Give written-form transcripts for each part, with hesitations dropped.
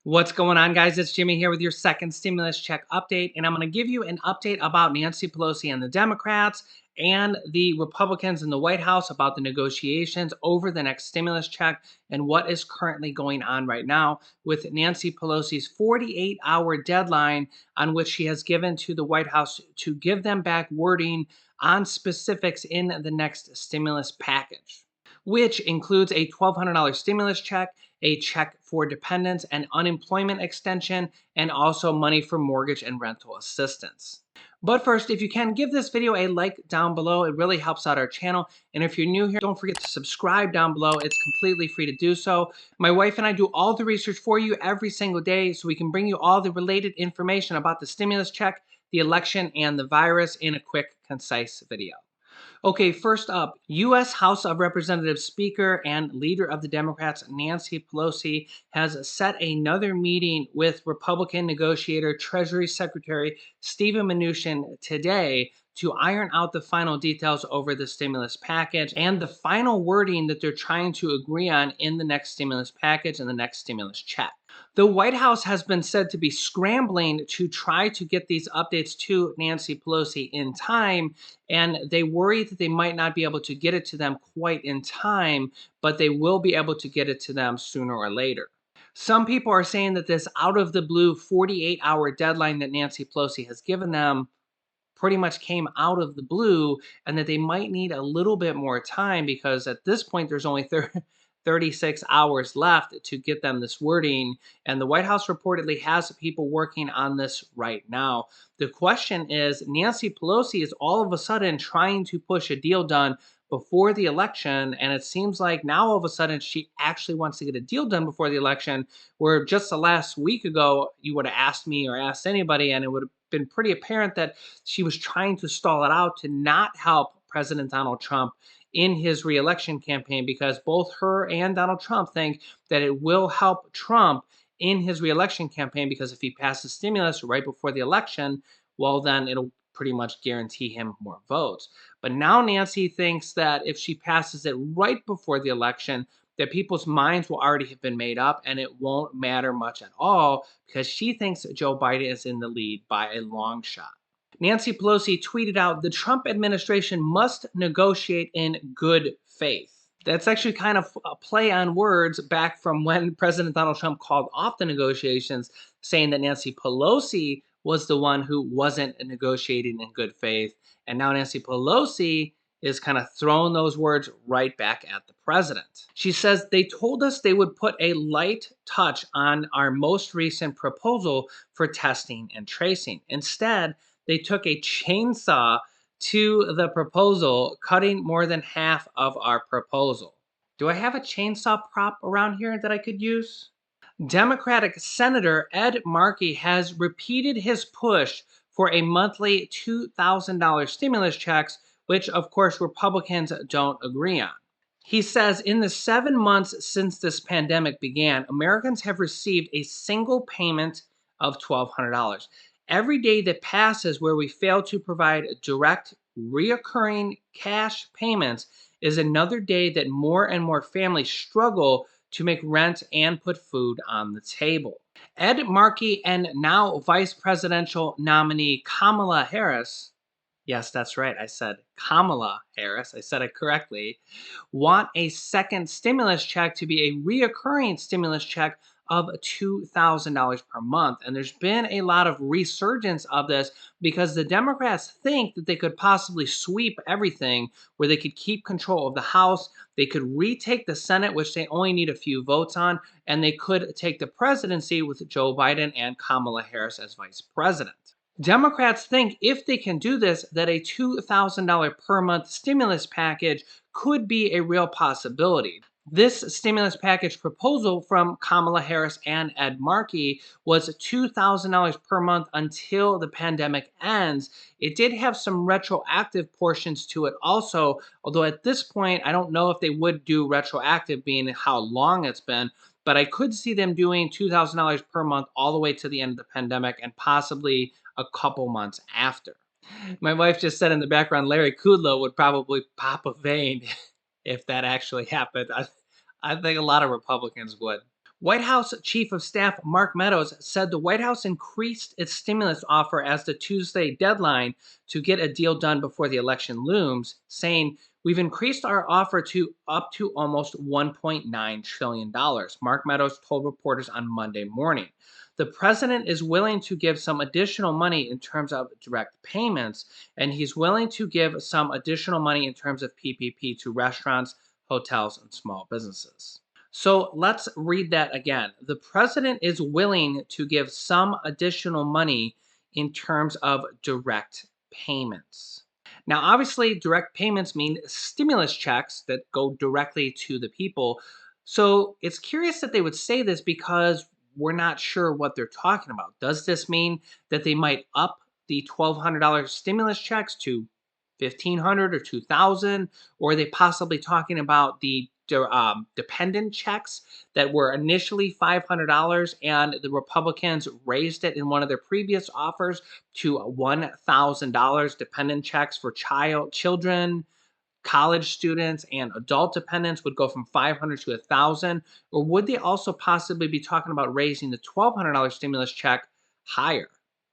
What's going on, guys? It's Jimmy here with your second stimulus check update, and I'm going to give you an update about Nancy Pelosi and the Democrats and the Republicans in the White House about the negotiations over the next stimulus check and what is currently going on right now with Nancy Pelosi's 48-hour deadline on which she has given to the White House to give them back wording on specifics in the next stimulus package, which includes a $1,200 stimulus check, a check for dependents and unemployment extension, and also money for mortgage and rental assistance. But first, if you can, give this video a like down below. It really helps out our channel. And if you're new here, don't forget to subscribe down below. It's completely free to do so. My wife and I do all the research for you every single day so we can bring you all the related information about the stimulus check, the election, and the virus in a quick, concise video. Okay, first up, U.S. House of Representatives Speaker and leader of the Democrats, Nancy Pelosi, has set another meeting with Republican negotiator Treasury Secretary Steven Mnuchin today to iron out the final details over the stimulus package and the final wording that they're trying to agree on in the next stimulus package and the next stimulus check. The White House has been said to be scrambling to try to get these updates to Nancy Pelosi in time, and they worry that they might not be able to get it to them quite in time, but they will be able to get it to them sooner or later. Some people are saying that this out of the blue 48-hour deadline that Nancy Pelosi has given them pretty much came out of the blue and that they might need a little bit more time because at this point there's only 36 hours left to get them this wording, and the White House reportedly has people working on this right now. The question is, Nancy Pelosi is all of a sudden trying to push a deal done before the election, and it seems like now all of a sudden she actually wants to get a deal done before the election, where just the last week ago you would have asked me or asked anybody and it would have been pretty apparent that she was trying to stall it out to not help President Donald Trump in his reelection campaign, because both her and Donald Trump think that it will help Trump in his reelection campaign, because if he passes stimulus right before the election, well, then it'll pretty much guarantee him more votes. But now Nancy thinks that if she passes it right before the election, that people's minds will already have been made up and it won't matter much at all because she thinks Joe Biden is in the lead by a long shot. Nancy Pelosi tweeted out, "The Trump administration must negotiate in good faith." That's actually kind of a play on words back from when President Donald Trump called off the negotiations, saying that Nancy Pelosi was the one who wasn't negotiating in good faith. And now Nancy Pelosi is kind of throwing those words right back at the president. She says, "They told us they would put a light touch on our most recent proposal for testing and tracing. Instead, they took a chainsaw to the proposal, cutting more than half of our proposal." Do I have a chainsaw prop around here that I could use? Democratic Senator Ed Markey has repeated his push for a monthly $2,000 stimulus checks, which of course Republicans don't agree on. He says in the 7 months since this pandemic began, Americans have received a single payment of $1,200. Every day that passes where we fail to provide direct, reoccurring cash payments is another day that more and more families struggle to make rent and put food on the table. Ed Markey and now vice presidential nominee Kamala Harris, yes, that's right, I said Kamala Harris, I said it correctly, want a second stimulus check to be a reoccurring stimulus check of $2,000 per month. And there's been a lot of resurgence of this because the Democrats think that they could possibly sweep everything, where they could keep control of the House, they could retake the Senate, which they only need a few votes on, and they could take the presidency with Joe Biden and Kamala Harris as vice president. Democrats think if they can do this, that a $2,000 per month stimulus package could be a real possibility. This stimulus package proposal from Kamala Harris and Ed Markey was $2,000 per month until the pandemic ends. It did have some retroactive portions to it also, although at this point, I don't know if they would do retroactive being how long it's been, but I could see them doing $2,000 per month all the way to the end of the pandemic and possibly a couple months after. My wife just said in the background, Larry Kudlow would probably pop a vein if that actually happened. I think a lot of Republicans would. White House Chief of Staff Mark Meadows said the White House increased its stimulus offer as the Tuesday deadline to get a deal done before the election looms, saying, "We've increased our offer to up to almost $1.9 trillion," Mark Meadows told reporters on Monday morning. The president is willing to give some additional money in terms of direct payments, and he's willing to give some additional money in terms of PPP to restaurants, hotels, and small businesses. So let's read that again. The president is willing to give some additional money in terms of direct payments. Now, obviously, direct payments mean stimulus checks that go directly to the people. So it's curious that they would say this because we're not sure what they're talking about. Does this mean that they might up the $1,200 stimulus checks to 1,500 or 2,000, or are they possibly talking about the dependent checks that were initially $500 and the Republicans raised it in one of their previous offers to $1,000 dependent checks for children, college students, and adult dependents would go from 500 to 1,000, or would they also possibly be talking about raising the $1,200 stimulus check higher?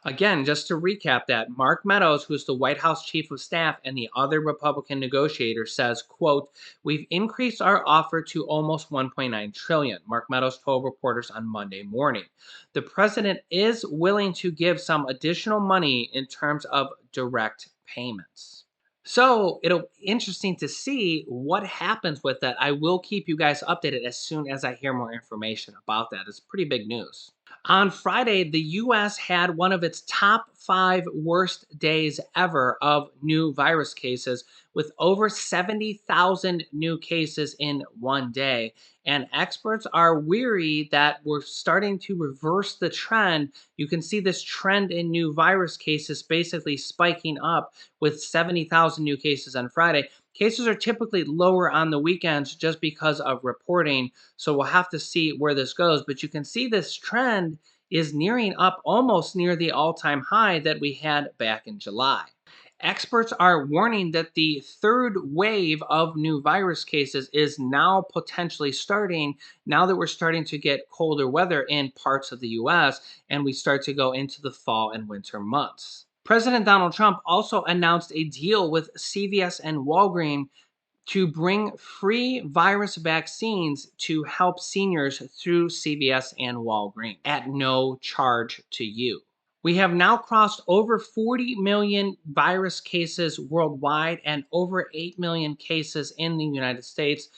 Again, just to recap that, Mark Meadows, who's the White House chief of staff and the other Republican negotiator, says, quote, "We've increased our offer to almost 1.9 trillion," Mark Meadows told reporters on Monday morning. The president is willing to give some additional money in terms of direct payments. So it'll be interesting to see what happens with that. I will keep you guys updated as soon as I hear more information about that. It's pretty big news. On Friday, the US had one of its top 5 worst days ever of new virus cases, with over 70,000 new cases in one day. And experts are weary that we're starting to reverse the trend. You can see this trend in new virus cases basically spiking up with 70,000 new cases on Friday. Cases are typically lower on the weekends just because of reporting. So we'll have to see where this goes. But you can see this trend is nearing up almost near the all time high that we had back in July. Experts are warning that the third wave of new virus cases is now potentially starting now that we're starting to get colder weather in parts of the US and we start to go into the fall and winter months. President Donald Trump also announced a deal with CVS and Walgreens to bring free virus vaccines to help seniors through CVS and Walgreens at no charge to you. We have now crossed over 40 million virus cases worldwide and over 8 million cases in the United States,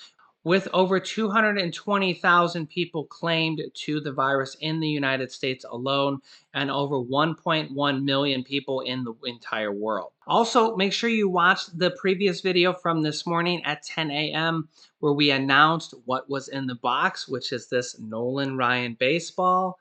with over 220,000 people claimed to the virus in the United States alone, and over 1.1 million people in the entire world. Also, make sure you watch the previous video from this morning at 10 a.m., where we announced what was in the box, which is this Nolan Ryan baseball.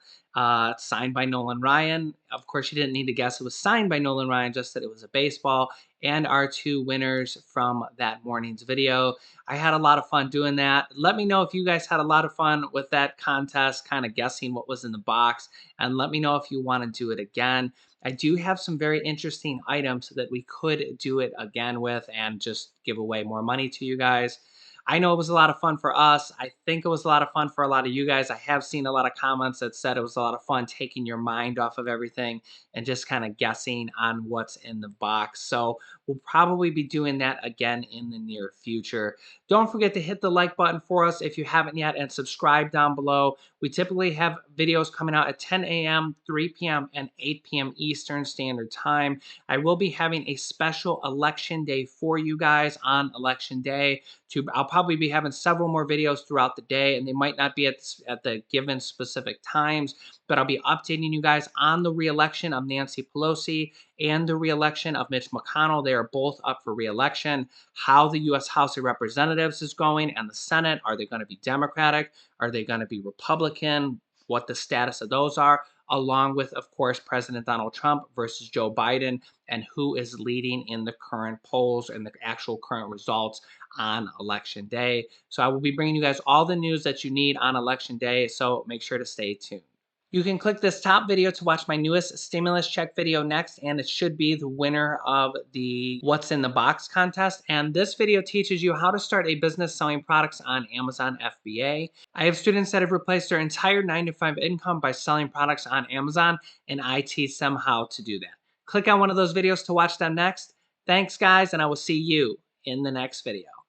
Signed by Nolan Ryan. Of course, you didn't need to guess it was signed by Nolan Ryan, just that it was a baseball. And our 2 winners from that morning's video. I had a lot of fun doing that. Let me know if you guys had a lot of fun with that contest, kind of guessing what was in the box. And let me know if you want to do it again. I do have some very interesting items that we could do it again with and just give away more money to you guys. I know it was a lot of fun for us. I think it was a lot of fun for a lot of you guys. I have seen a lot of comments that said it was a lot of fun taking your mind off of everything and just kind of guessing on what's in the box. So we'll probably be doing that again in the near future. Don't forget to hit the like button for us if you haven't yet and subscribe down below. We typically have videos coming out at 10 a.m., 3 p.m., and 8 p.m. Eastern Standard Time. I will be having a special election day for you guys on election day. I'll probably be having several more videos throughout the day, and they might not be at the given specific times, but I'll be updating you guys on the re-election of Nancy Pelosi and the re-election of Mitch McConnell. They are both up for re-election. How the U.S. House of Representatives is going and the Senate. Are they going to be Democratic? Are they going to be Republican? What the status of those are, along with, of course, President Donald Trump versus Joe Biden, and who is leading in the current polls and the actual current results on election day. So I will be bringing you guys all the news that you need on election day. So make sure to stay tuned. You can click this top video to watch my newest stimulus check video next, and it should be the winner of the What's in the Box contest. And this video teaches you how to start a business selling products on Amazon FBA. I have students that have replaced their entire 9 to 5 income by selling products on Amazon, and I teach them how to do that. Click on one of those videos to watch them next. Thanks, guys, and I will see you in the next video.